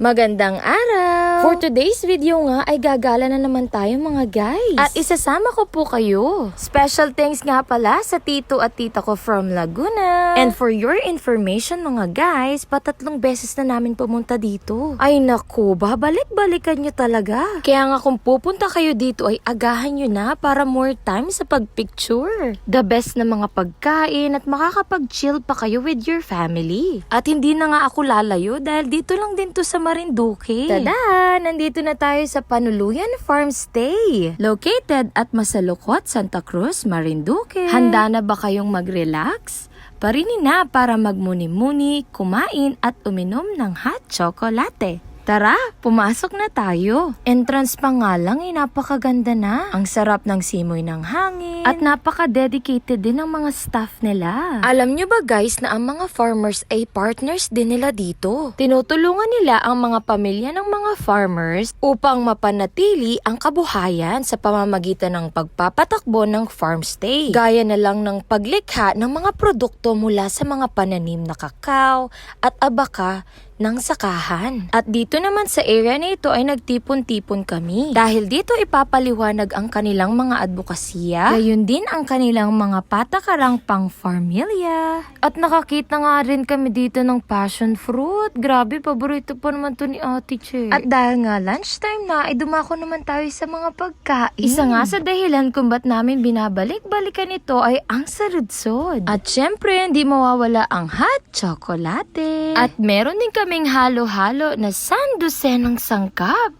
Magandang araw! For today's video nga ay gagala na naman tayo mga guys. At isasama ko po kayo. Special thanks nga pala sa tito at tita ko from Laguna. And for your information mga guys, patatlong beses na namin pumunta dito. Ay naku, babalik-balikan nyo talaga. Kaya nga kung pupunta kayo dito ay agahan nyo na para more time sa pagpicture. The best na mga pagkain at makakapag-chill pa kayo with your family. At hindi na nga ako lalayo dahil dito lang din to sa Marinduque. Tada! Nandito na tayo sa Panuluyan Farm Stay. Located at Masalukot, Santa Cruz, Marinduque. Handa na ba kayong mag-relax? Parinin na para magmuni-muni, kumain at uminom ng hot chocolate. Tara, pumasok na tayo. Entrance pa nga lang ay napakaganda na. Ang sarap ng simoy ng hangin. At napaka-dedicated din ng mga staff nila. Alam nyo ba guys na ang mga farmers ay partners din nila dito? Tinutulungan nila ang mga pamilya ng mga farmers upang mapanatili ang kabuhayan sa pamamagitan ng pagpapatakbo ng farm stay. Gaya na lang ng paglikha ng mga produkto mula sa mga pananim na kakao at abaka ng sakahan. At dito naman sa area na ito ay nagtipon-tipon kami. Dahil dito ipapaliwanag ang kanilang mga advokasya, gayon din ang kanilang mga patakarang pang-farmilya. At nakakita nga rin kami dito ng passion fruit. Grabe, paborito pa naman to ni Ate Che. At dahil nga lunchtime na, ay dumako naman tayo sa mga pagkain. Isa nga sa dahilan kung ba't namin binabalik-balikan ito ay ang sarudsod. At syempre, hindi mawawala ang hot chocolate. At meron din kaming halo-halo na sandusenong sangkap.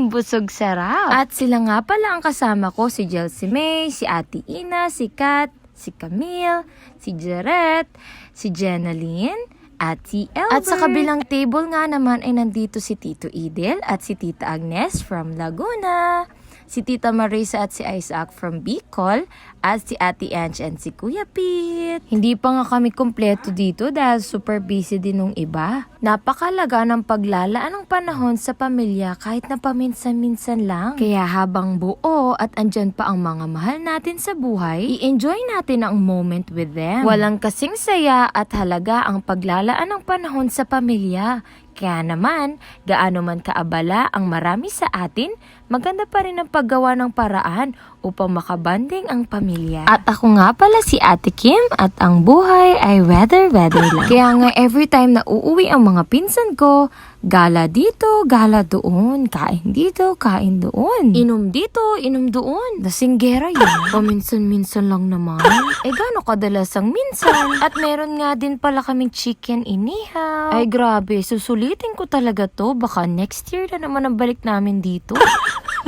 Busog sarap. At sila nga pala ang kasama ko, si Jelsie May, si Ate Ina, si Kat, si Camille, si Jaret, si Jenaline, at si Elbert. At sa kabilang table nga naman ay nandito si Tito Idel at si Tita Agnes from Laguna, si Tita Marisa at si Isaac from Bicol, at si Ate Ange and si Kuya Pete. Hindi pa nga kami kompleto dito dahil super busy din nung iba. Napakalaga ng paglalaan ng panahon sa pamilya kahit na paminsan-minsan lang. Kaya habang buo at andyan pa ang mga mahal natin sa buhay, i-enjoy natin ang moment with them. Walang kasing saya at halaga ang paglalaan ng panahon sa pamilya. Kaya naman, gaano man kaabala ang marami sa atin, maganda pa rin ang paggawa ng paraan upang makabanding ang pamilya. At ako nga pala si Ate Kim at ang buhay ay weather-weather lang. Kaya nga every time na uuwi ang mga pinsan ko, gala dito, gala doon, kain dito, kain doon, inom dito, inom doon. Lasinggera yun. Paminsan-minsan lang naman. Gaano kadalasang minsan. At meron nga din pala kaming chicken inihaw. Ay grabe, susulitin ko talaga to. Baka next year na naman ang balik namin dito.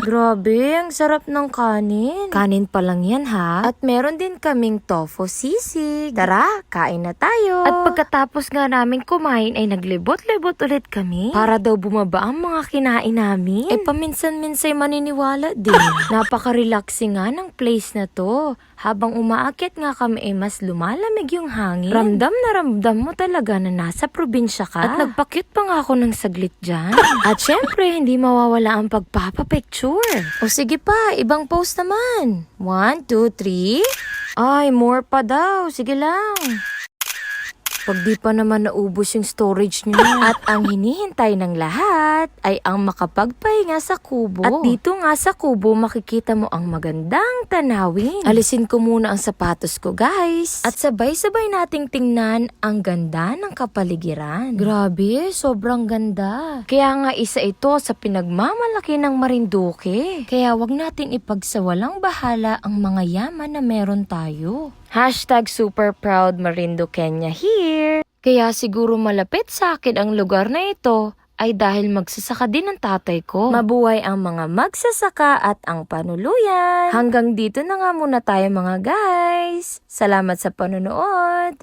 Grabe, ang sarap ng kanin. Kanin pa lang yan ha. At meron din kaming tofu sisig. Tara, kain na tayo. At pagkatapos nga namin kumain ay naglibot-libot ulit kami. Para daw bumaba ang mga kinain namin. Paminsan-minsan maniniwala din. Napaka-relaxing nga ng place na to. Habang umaakyat nga kami ay mas lumalamig yung hangin. Ramdam na ramdam mo talaga na nasa probinsya ka. At nagpakyut pa nga ako ng saglit dyan. At syempre, hindi mawawala ang pagpapapicture. O sige pa, ibang post naman. 1, 2, 3. Ay, more pa daw. Sige lang. Pag di pa naman naubos yung storage nyo. At ang hinihintay ng lahat ay ang makapagpahinga sa kubo. At dito nga sa kubo makikita mo ang magandang tanawin. Alisin ko muna ang sapatos ko guys. At sabay-sabay nating tingnan ang ganda ng kapaligiran. Grabe, sobrang ganda. Kaya nga isa ito sa pinagmamalaki ng Marinduque. Kaya wag natin ipagsawalang bahala ang mga yaman na meron tayo. #super proud Marinduqueña here. Kaya siguro malapit sa akin ang lugar na ito ay dahil magsasaka din ang tatay ko. Mabuhay ang mga magsasaka at ang panuluyan. Hanggang dito na nga muna tayo mga guys. Salamat sa panonood.